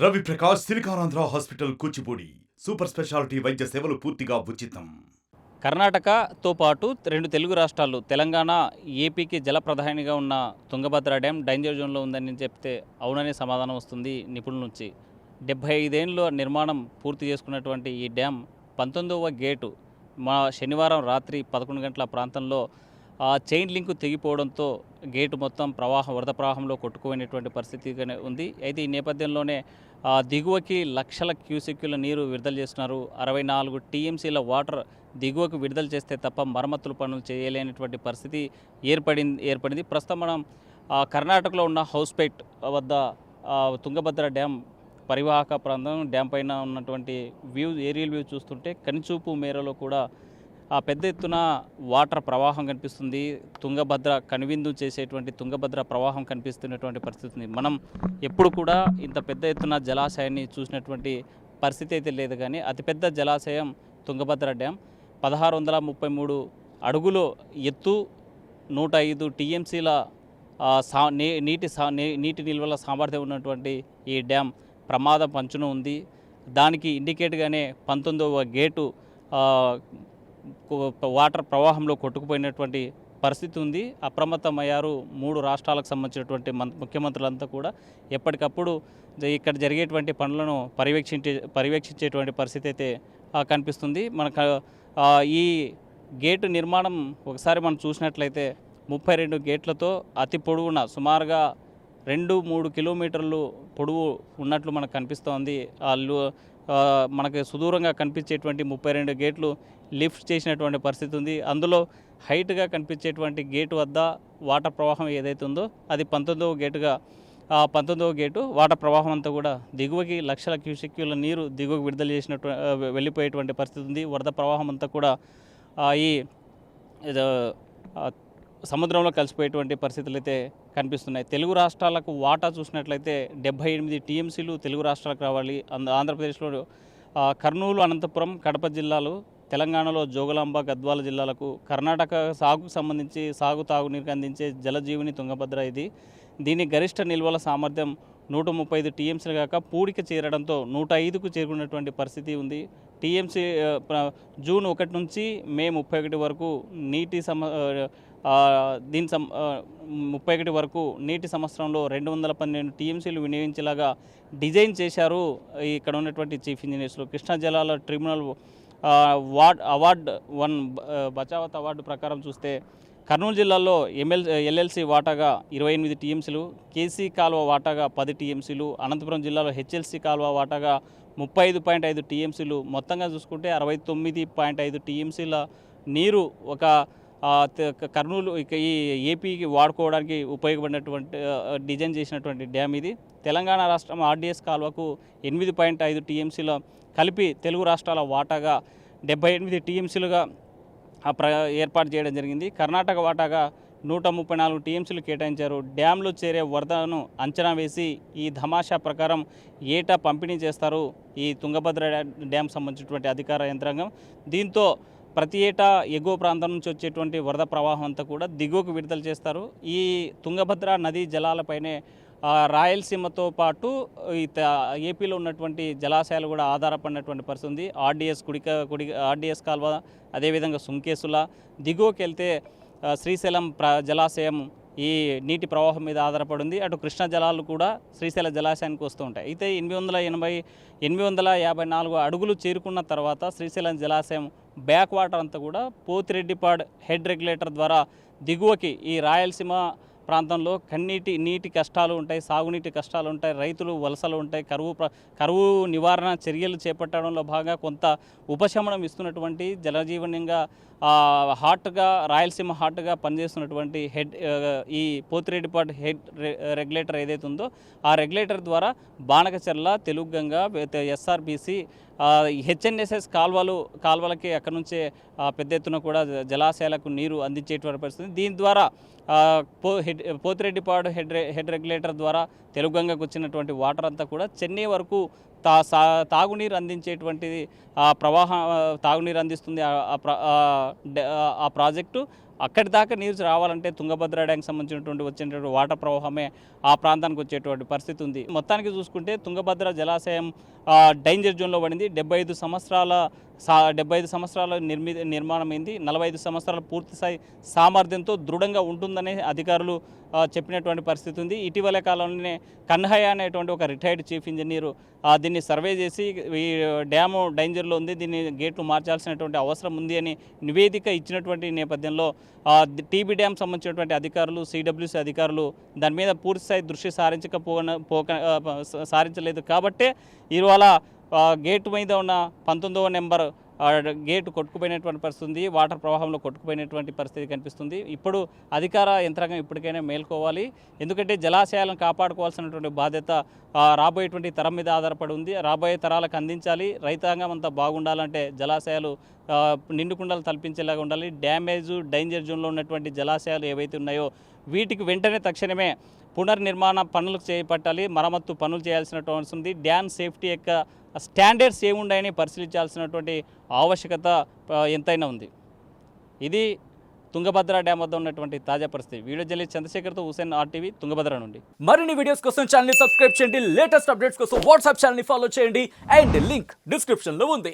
Ravi Prakash Siliconandhra hospital Kuchipudi super speciality వైద్య సేవలు పూర్తిగా ఉచితం. కర్ణాటకతో పాటు రెండు తెలుగు రాష్ట్రాలు తెలంగాణ, ఏపీకి జలప్రధానిగా ఉన్న తుంగభద్ర డ్యాం డేంజర్ జోన్లో ఉందని చెప్తే అవుననే సమాధానం వస్తుంది నిపుణుల నుంచి. 75 ఏళ్ళ నిర్మాణం పూర్తి చేసుకున్నటువంటి ఈ డ్యాం 19వ గేటు శనివారం రాత్రి 11 గంటల ప్రాంతంలో చైన్ లింక్ తెగిపోవడంతో గేటు మొత్తం వరద ప్రవాహంలో కొట్టుకుపోయినటువంటి పరిస్థితి ఉంది. అయితే ఈ నేపథ్యంలోనే దిగువకి లక్షల క్యూసెక్కుల నీరు విడుదల చేస్తున్నారు. 64 టీఎంసీల వాటర్ దిగువకు విడుదల చేస్తే తప్ప మరమ్మతుల పనులు చేయలేనటువంటి పరిస్థితి ఏర్పడింది. ప్రస్తుతం మనం కర్ణాటకలో ఉన్న హౌస్పేట్ వద్ద తుంగభద్ర డ్యాం పరివాహక ప్రాంతం డ్యాం పైన ఉన్నటువంటి ఏరియల్ వ్యూ చూస్తుంటే కనిచూపు మేరలో కూడా పెద్ద ఎత్తున వాటర్ ప్రవాహం కనిపిస్తుంది. తుంగభద్ర కనువిందు చేసేటువంటి తుంగభద్ర ప్రవాహం కనిపిస్తున్నటువంటి పరిస్థితి ఉంది. మనం ఎప్పుడు కూడా ఇంత పెద్ద ఎత్తున జలాశయాన్ని చూసినటువంటి పరిస్థితి అయితే లేదు. కానీ అతిపెద్ద జలాశయం తుంగభద్ర డ్యాం 1633 అడుగుల ఎత్తు, 105 టీఎంసీల నీటి నిల్వల సామర్థ్యం ఉన్నటువంటి ఈ డ్యాం ప్రమాదం పంచున ఉంది. దానికి ఇండికేట్గానే 19వ గేటు వాటర్ ప్రవాహంలో కొట్టుకుపోయినటువంటి పరిస్థితి ఉంది. అప్రమత్తమయ్యారు 3 రాష్ట్రాలకు సంబంధించినటువంటి ముఖ్యమంత్రులంతా కూడా. ఎప్పటికప్పుడు ఇక్కడ జరిగేటువంటి పనులను పర్యవేక్షించేటువంటి పరిస్థితి అయితే కనిపిస్తుంది. మనకు ఈ గేటు నిర్మాణం ఒకసారి మనం చూసినట్లయితే 32 గేట్లతో అతి పొడవున సుమారుగా 2-3 కిలోమీటర్లు పొడవు ఉన్నట్లు మనకు కనిపిస్తోంది. మనకి సుదూరంగా కనిపించేటువంటి 32 గేట్లు లిఫ్ట్ చేసినటువంటి పరిస్థితి ఉంది. అందులో హైట్గా కనిపించేటువంటి గేటు వద్ద వాటర్ ప్రవాహం ఏదైతే ఉందో అది 19వ గేటు వాటర్ ప్రవాహం అంతా కూడా దిగువకి లక్షల క్యూసెక్కుల నీరు దిగువకి విడుదల వెళ్ళిపోయేటువంటి పరిస్థితి ఉంది. వరద ప్రవాహం అంతా కూడా ఈ సముద్రంలో కలిసిపోయేటువంటి పరిస్థితులు అయితే కనిపిస్తున్నాయి. తెలుగు రాష్ట్రాలకు వాటా చూసినట్లయితే 78 టీఎంసీలు తెలుగు రాష్ట్రాలకు రావాలి. ఆంధ్రప్రదేశ్లో కర్నూలు, అనంతపురం, కడప జిల్లాలు, తెలంగాణలో జోగులాంబ, గద్వాల జిల్లాలకు, కర్ణాటక సాగుకు సంబంధించి తాగునీరుకి అందించే జలజీవిని తుంగభద్ర ఇది. దీని గరిష్ట నిల్వల సామర్థ్యం 135 టీఎంసీలు కాక పూడిక చేరడంతో 105కు చేరుకున్నటువంటి పరిస్థితి ఉంది. టీఎంసీ జూన్ 1 నుంచి మే 31 వరకు 31 వరకు నీటి సంవత్సరంలో 212 టీఎంసీలు వినియోగించేలాగా డిజైన్ చేశారు ఇక్కడ ఉన్నటువంటి చీఫ్ ఇంజనీర్స్లు. కృష్ణా జలాల ట్రిబ్యునల్ అవార్డు 1 బచావత్ అవార్డు ప్రకారం చూస్తే కర్నూలు జిల్లాలో ఎల్ఎల్సి వాటాగా 28 టీఎంసీలు, కేసీ కాలువ వాటాగా 10 టీఎంసీలు, అనంతపురం జిల్లాలో హెచ్ఎల్సి కాలువ వాటాగా 35.5 టీఎంసీలు, మొత్తంగా చూసుకుంటే 69.5 టీఎంసీల నీరు ఒక కర్నూలు ఈ ఏపీకి వాడుకోవడానికి ఉపయోగపడినటువంటి డిజైన్ చేసినటువంటి డ్యామ్ ఇది. తెలంగాణ రాష్ట్రం ఆర్డీఎస్ కాలువకు 8.5 టీఎంసీల కలిపి తెలుగు రాష్ట్రాల వాటాగా 78 టీఎంసీలుగా ఏర్పాటు చేయడం జరిగింది. కర్ణాటక వాటాగా 134 టీఎంసీలు కేటాయించారు. డ్యాంలో చేరే వరదను అంచనా వేసి ఈ ధమాషా ప్రకారం ఏటా పంపిణీ చేస్తారు ఈ తుంగభద్ర డ్యాం సంబంధించినటువంటి అధికార యంత్రాంగం. దీంతో ప్రతి ఏటా ఎగువ ప్రాంతం నుంచి వచ్చేటువంటి వరద ప్రవాహం అంతా కూడా దిగువకు విడుదల చేస్తారు. ఈ తుంగభద్ర నదీ జలాలపైనే రాయలసీమతో పాటు ఏపీలో ఉన్నటువంటి జలాశయాలు కూడా ఆధారపడినటువంటి పరిస్థితి ఉంది. ఆర్డీఎస్ కాల్వ, అదేవిధంగా సుంకేసుల, దిగువకి వెళ్తే శ్రీశైలం జలాశయం ఈ నీటి ప్రవాహం మీద ఆధారపడింది. అటు కృష్ణా జలాలు కూడా శ్రీశైల జలాశయానికి వస్తూ ఉంటాయి. అయితే 854 అడుగులు చేరుకున్న తర్వాత శ్రీశైలం జలాశయం బ్యాక్ వాటర్ అంతా కూడా పోతిరెడ్డిపాడ్ హెడ్ రెగ్యులేటర్ ద్వారా దిగువకి ఈ రాయలసీమ ప్రాంతంలో నీటి కష్టాలు ఉంటాయి, సాగునీటి కష్టాలు ఉంటాయి, రైతులు వలసలు ఉంటాయి, కరువు నివారణ చర్యలు చేపట్టడంలో భాగంగా కొంత ఉపశమనం ఇస్తున్నటువంటి జలజీవనంగా హాట్గా రాయలసీమ హాట్గా పనిచేస్తున్నటువంటి ఈ పోతిరెడ్డిపాడ్ హెడ్ రెగ్యులేటర్ ఏదైతే ఉందో ఆ రెగ్యులేటర్ ద్వారా బాణకచర్ల, తెలుగుగంగ, ఎస్ఆర్బీసీ, హెచ్ఎన్ఎస్ఎస్ కాల్వలకి అక్కడి నుంచే పెద్ద ఎత్తున కూడా జలాశయాలకు నీరు అందించేటువంటి పరిస్థితి. దీని ద్వారా పోతిరెడ్డిపాడు హెడ్ రెగ్యులేటర్ ద్వారా తెలుగుగంగకు వచ్చినటువంటి వాటర్ అంతా కూడా చెన్నై వరకు తాగునీరు అందించేటువంటిది తాగునీరు అందిస్తుంది ఆ ప్రాజెక్టు. అక్కడి దాకా నీరు రావాలంటే తుంగభద్ర డ్యాంకి సంబంధించినటువంటి వచ్చేటువంటి వాటర్ ప్రవాహమే ఆ ప్రాంతానికి వచ్చేటువంటి పరిస్థితి ఉంది. మొత్తానికి చూసుకుంటే తుంగభద్ర జలాశయం డేంజర్ జోన్లో పడింది. 75 సంవత్సరాల నిర్మాణమైంది. 45 సంవత్సరాల పూర్తిస్థాయి సామర్థ్యంతో దృఢంగా ఉంటుందనే అధికారులు చెప్పినటువంటి పరిస్థితి ఉంది. ఇటీవల కాలంలోనే కన్హయ్య అనేటువంటి ఒక రిటైర్డ్ చీఫ్ ఇంజనీరు దీన్ని సర్వే చేసి ఈ డ్యాము డేంజర్లో ఉంది, దీన్ని గేట్లు మార్చాల్సినటువంటి అవసరం ఉంది అని నివేదిక ఇచ్చినటువంటి నేపథ్యంలో టీబీ డ్యామ్ సంబంధించినటువంటి అధికారులు, సిడబ్ల్యూసీ అధికారులు దాని మీద పూర్తిస్థాయి దృష్టి సారించలేదు. కాబట్టే ఇవాళ గేటు మీద ఉన్న 19వ నెంబర్ గేటు కొట్టుకుపోయినటువంటి పరిస్థితి ఉంది. వాటర్ ప్రవాహంలో కొట్టుకుపోయినటువంటి పరిస్థితి కనిపిస్తుంది. ఇప్పుడు అధికార యంత్రాంగం ఇప్పటికైనా మేల్కోవాలి. ఎందుకంటే జలాశయాలను కాపాడుకోవాల్సినటువంటి బాధ్యత రాబోయేటువంటి తరం మీద ఆధారపడి ఉంది. రాబోయే తరాలకు అందించాలి. రైతాంగం అంతా బాగుండాలంటే జలాశయాలు నిండుకుండలు తలపించేలాగా ఉండాలి. డేంజర్ జోన్లో ఉన్నటువంటి జలాశయాలు ఏవైతే ఉన్నాయో వీటికి వెంటనే తక్షణమే పునర్నిర్మాణ పనులు చేపట్టాలి, మరమ్మత్తు పనులు చేయాల్సినటువంటి అవసరం ఉంది. డ్యామ్ సేఫ్టీ యొక్క స్టాండర్డ్స్ ఏముండాయని పరిశీలించాల్సినటువంటి ఆవశ్యకత ఎంతైనా ఉంది. ఇది తుంగభద్ర డ్యామ్ వద్ద ఉన్నటువంటి తాజా పరిస్థితి. వీడియో జర్నలిస్ట్ చంద్రశేఖర్తో హుసేన్, RTV, తుంగభద్ర నుండి. మరిన్ని వీడియోస్ కోసం ఛానల్ ని సబ్స్క్రైబ్ చేయండి. లేటెస్ట్ అప్డేట్స్ కోసం వాట్సాప్ ఛానల్ ని ఫాలో చేయండి. అండ్ లింక్ డిస్క్రిప్షన్ లో ఉంది.